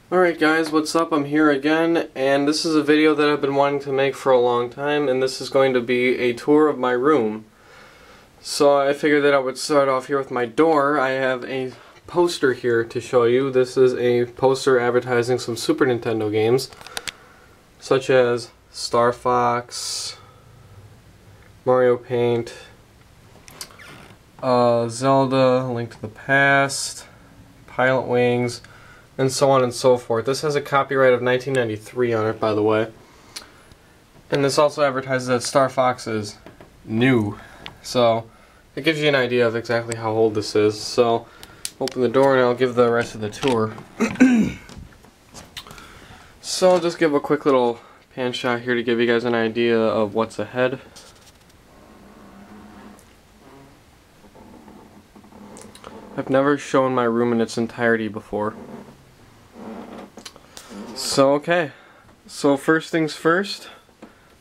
Alright guys, what's up? I'm here again, and this is a video that I've been wanting to make for a long time, and this is going to be a tour of my room. So I figured that I would start off here with my door. I have a poster here to show you. This is a poster advertising some Super Nintendo games, such as Star Fox, Mario Paint, Zelda, Link to the Past, Pilot Wings, and so on and so forth. This has a copyright of 1993 on it, by the way. And this also advertises that Star Fox is new. So it gives you an idea of exactly how old this is. So open the door and I'll give the rest of the tour. So I'll just give a quick little pan shot here to give you guys an idea of what's ahead. I've never shown my room in its entirety before. So okay, so first things first,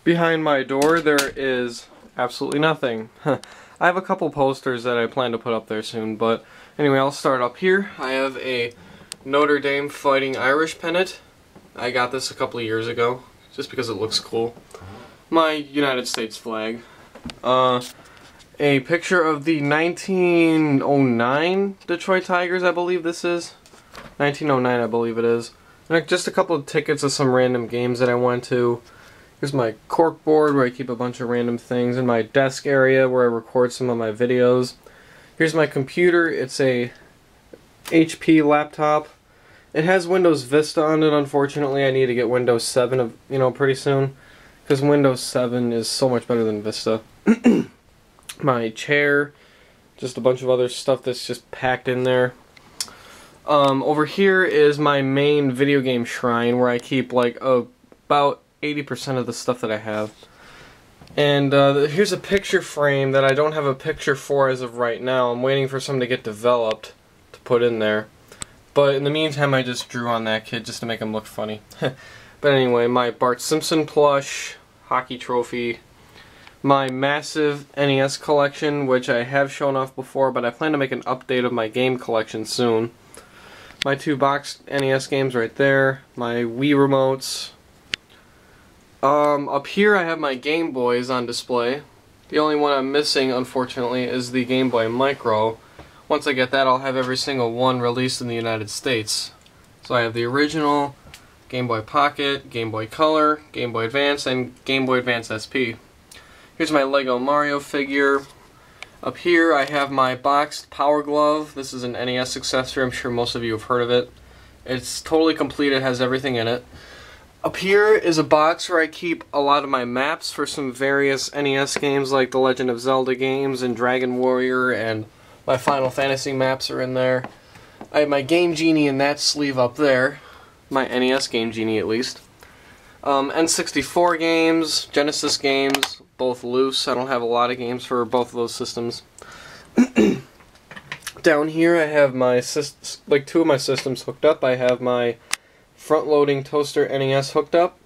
behind my door there is absolutely nothing. I have a couple posters that I plan to put up there soon, but anyway, I'll start up here. I have a Notre Dame Fighting Irish pennant. I got this a couple of years ago, just because it looks cool. My United States flag. A picture of the 1909 Detroit Tigers, I believe this is. 1909, I believe it is. Just a couple of tickets of some random games that I went to. Here's my cork board where I keep a bunch of random things. In my desk area where I record some of my videos. Here's my computer. It's a HP laptop. It has Windows Vista on it. Unfortunately, I need to get Windows 7 pretty soon, because Windows 7 is so much better than Vista. My chair, just a bunch of other stuff that's just packed in there. Over here is my main video game shrine where I keep like about 80% of the stuff that I have. And here's a picture frame that I don't have a picture for as of right now. I'm waiting for some to get developed to put in there. But in the meantime, I just drew on that kid just to make him look funny. But anyway, my Bart Simpson plush, hockey trophy, my massive NES collection, which I have shown off before, but I plan to make an update of my game collection soon. My two boxed NES games right there, my Wii remotes. Up here I have my Game Boys on display. The only one I'm missing, unfortunately, is the Game Boy Micro. Once I get that, I'll have every single one released in the United States. So I have the original, Game Boy Pocket, Game Boy Color, Game Boy Advance, and Game Boy Advance SP. Here's my Lego Mario figure. Up here I have my boxed Power Glove. This is an NES accessory. I'm sure most of you have heard of it. It's totally complete. It has everything in it. Up here is a box where I keep a lot of my maps for some various NES games like the Legend of Zelda games and Dragon Warrior, and my Final Fantasy maps are in there. I have my Game Genie in that sleeve up there. My NES Game Genie at least. N64 games, Genesis games, both loose. I don't have a lot of games for both of those systems. Down here I have my two of my systems hooked up. I have my front-loading toaster NES hooked up,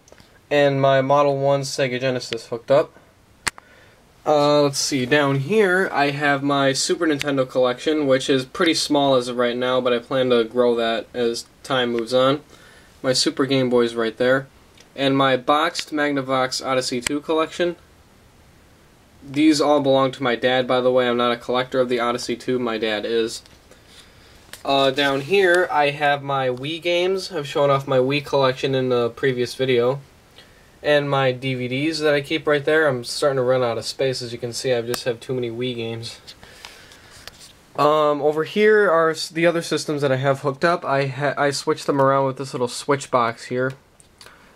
and my Model 1 Sega Genesis hooked up. Let's see, down here I have my Super Nintendo collection, which is pretty small as of right now, but I plan to grow that as time moves on. My Super Game Boy's right there. And my boxed Magnavox Odyssey 2 collection. These all belong to my dad, by the way. I'm not a collector of the Odyssey 2, my dad is. Down here I have my Wii games. I've shown off my Wii collection in the previous video. And my DVDs that I keep right there. I'm starting to run out of space. As you can see, I just have too many Wii games. Over here are the other systems that I have hooked up. I switched them around with this little switch box here.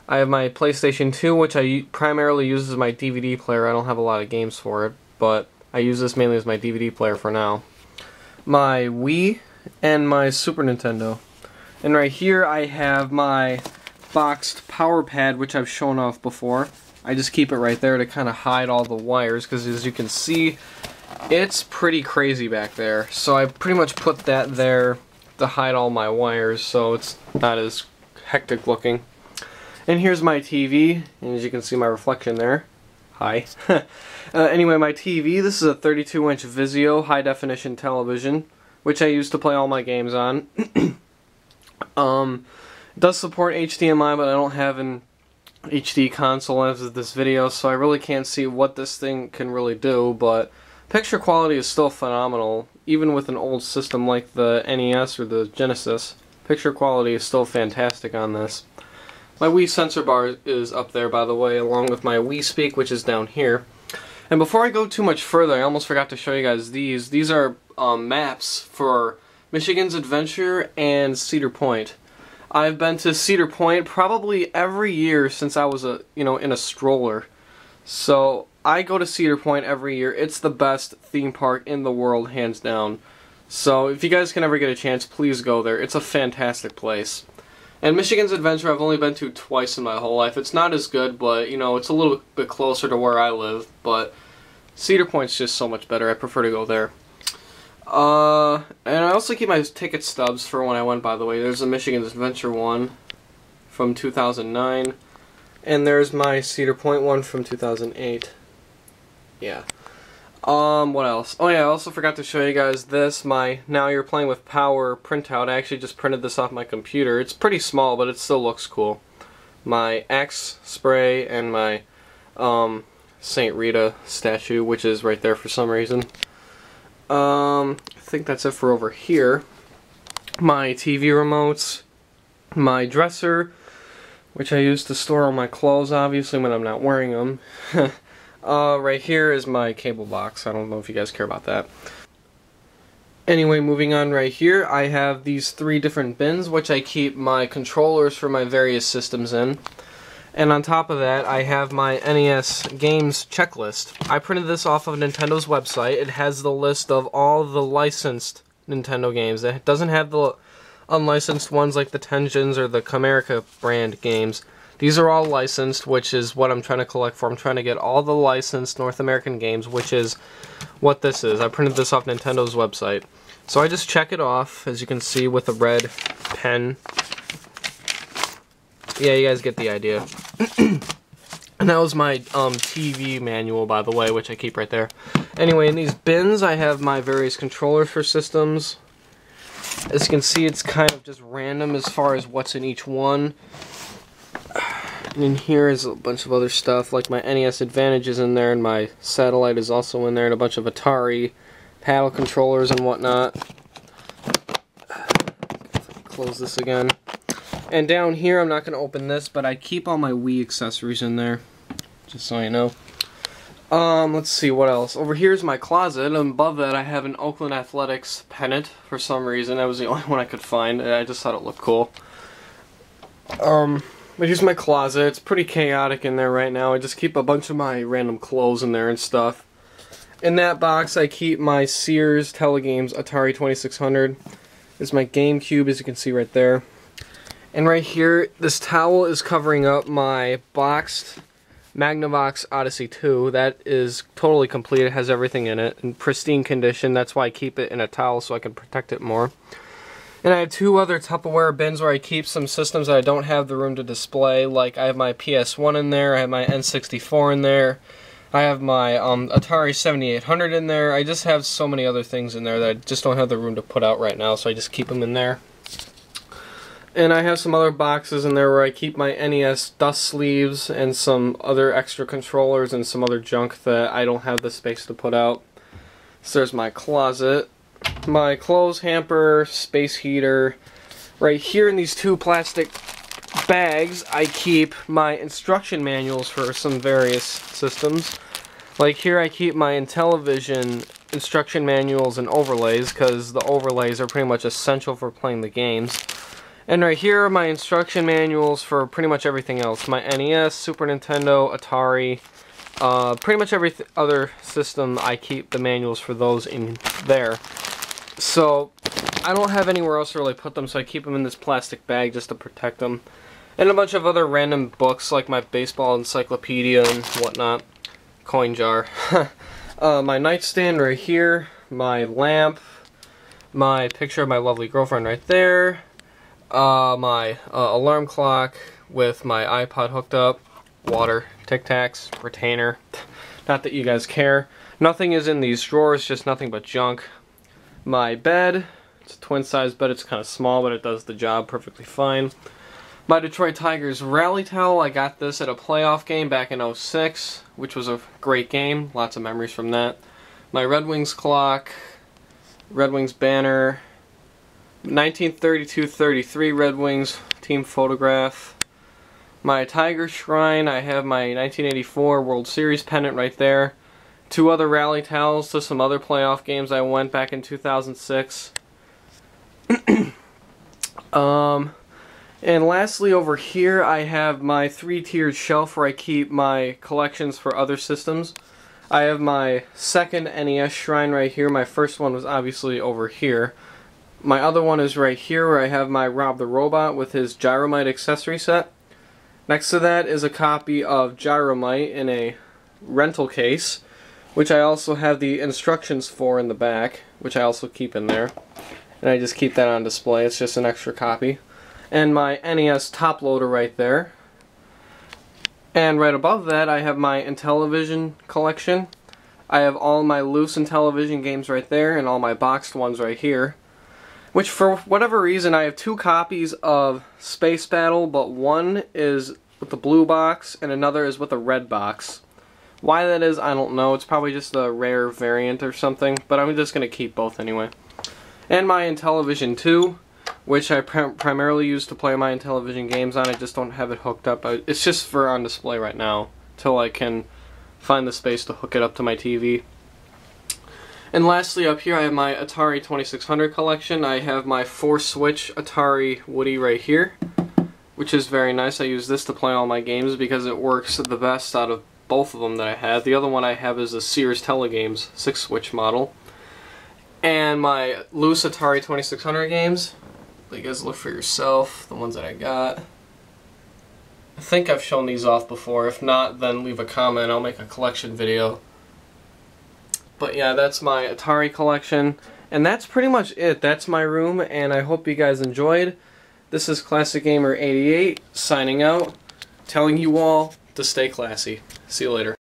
I have my PlayStation 2, which I primarily use as my DVD player. I don't have a lot of games for it, but I use this mainly as my DVD player for now. My Wii and my Super Nintendo. And right here I have my boxed power pad, which I've shown off before. I just keep it right there to kind of hide all the wires, because as you can see, it's pretty crazy back there. So I pretty much put that there to hide all my wires, so it's not as hectic looking. And here's my TV, and as you can see my reflection there. Hi. Anyway, my TV, this is a 32-inch Vizio high-definition television, which I use to play all my games on. It does support HDMI, but I don't have an HD console as of this video, so I really can't see what this thing can really do, but picture quality is still phenomenal. Even with an old system like the NES or the Genesis, picture quality is still fantastic on this. My Wii sensor bar is up there, by the way, along with my Wii Speak, which is down here. And before I go too much further, I almost forgot to show you guys these. These are maps for Michigan's Adventure and Cedar Point. I've been to Cedar Point probably every year since I was in a stroller. So I go to Cedar Point every year. It's the best theme park in the world, hands down. So if you guys can ever get a chance, please go there. It's a fantastic place. And Michigan's Adventure I've only been to twice in my whole life. It's not as good, but it's a little bit closer to where I live. But Cedar Point's just so much better. I prefer to go there. And I also keep my ticket stubs for when I went, by the way. There's a Michigan's Adventure one from 2009. And there's my Cedar Point one from 2008. Yeah. What else? Oh yeah, I also forgot to show you guys this, my Now You're Playing with Power printout. I actually just printed this off my computer. It's pretty small, but it still looks cool. My Axe spray and my Saint Rita statue, which is right there for some reason. I think that's it for over here. My TV remotes, my dresser, which I use to store all my clothes, obviously, when I'm not wearing them. Right here is my cable box. I don't know if you guys care about that. Anyway, moving on right here, I have these 3 different bins, which I keep my controllers for my various systems in. And on top of that, I have my NES games checklist. I printed this off of Nintendo's website. It has the list of all the licensed Nintendo games. It doesn't have the unlicensed ones like the Tengens or the Camerica brand games. These are all licensed, which is what I'm trying to collect for. I'm trying to get all the licensed North American games, which is what this is. I printed this off Nintendo's website. So I just check it off, as you can see, with a red pen. Yeah, you guys get the idea. And that was my TV manual, by the way, which I keep right there. Anyway, in these bins, I have my various controllers for systems. As you can see, it's kind of just random as far as what's in each one. And in here is a bunch of other stuff, like my NES Advantage is in there, and my Satellite is also in there, and a bunch of Atari paddle controllers and whatnot. Close this again. And down here, I'm not going to open this, but I keep all my Wii accessories in there, just so you know. Let's see, what else? Over here's my closet, and above that I have an Oakland Athletics pennant for some reason. That was the only one I could find, and I just thought it looked cool. But here's my closet. It's pretty chaotic in there right now. I just keep a bunch of my random clothes in there and stuff. In that box, I keep my Sears Telegames Atari 2600. This is my GameCube, as you can see right there. And right here, this towel is covering up my boxed Magnavox Odyssey 2. That is totally complete. It has everything in it in pristine condition. That's why I keep it in a towel, so I can protect it more. And I have 2 other Tupperware bins where I keep some systems that I don't have the room to display. Like, I have my PS1 in there, I have my N64 in there, I have my Atari 7800 in there. I just have so many other things in there that I just don't have the room to put out right now, so I just keep them in there. And I have some other boxes in there where I keep my NES dust sleeves and some other extra controllers and some other junk that I don't have the space to put out. So there's my closet. My clothes hamper, space heater. Right here in these 2 plastic bags, I keep my instruction manuals for some various systems. Like here I keep my Intellivision instruction manuals and overlays, because the overlays are pretty much essential for playing the games. And right here are my instruction manuals for pretty much everything else. My NES, Super Nintendo, Atari, pretty much every other system I keep the manuals for those in there. So, I don't have anywhere else to really put them, so I keep them in this plastic bag just to protect them. And a bunch of other random books, like my baseball encyclopedia and whatnot. Coin jar. My nightstand right here. My lamp. My picture of my lovely girlfriend right there. My alarm clock with my iPod hooked up. Water. Tic Tacs. Retainer. Not that you guys care. Nothing is in these drawers, just nothing but junk. My bed, it's a twin size bed, it's kind of small, but it does the job perfectly fine. My Detroit Tigers rally towel, I got this at a playoff game back in '06, which was a great game. Lots of memories from that. My Red Wings clock, Red Wings banner, 1932-33 Red Wings team photograph. My Tiger Shrine, I have my 1984 World Series pennant right there. 2 other rally towels to some other playoff games I went back in 2006. And lastly, over here I have my 3-tiered shelf where I keep my collections for other systems. I have my second NES shrine right here. My first one was obviously over here. My other one is right here where I have my Rob the Robot with his Gyromite accessory set. Next to that is a copy of Gyromite in a rental case, which I also have the instructions for in the back, which I also keep in there. And I just keep that on display. It's just an extra copy. And my NES top loader right there. And right above that I have my Intellivision collection. I have all my loose Intellivision games right there and all my boxed ones right here. Which for whatever reason I have 2 copies of Space Battle, but one is with the blue box and another is with a red box. Why that is, I don't know. It's probably just a rare variant or something, but I'm just going to keep both anyway. And my Intellivision 2, which I primarily use to play my Intellivision games on. I just don't have it hooked up. It's just for on display right now, till I can find the space to hook it up to my TV. And lastly, up here I have my Atari 2600 collection. I have my 4-switch Atari Woody right here, which is very nice. I use this to play all my games because it works the best out of both of them that I have. The other one I have is a Sears Telegames 6-switch model. And my loose Atari 2600 games. You guys look for yourself, the ones that I got. I think I've shown these off before. If not, then leave a comment. I'll make a collection video. But yeah, that's my Atari collection. And that's pretty much it. That's my room, and I hope you guys enjoyed. This is Classic Gamer 88 signing out, telling you all to stay classy. See you later.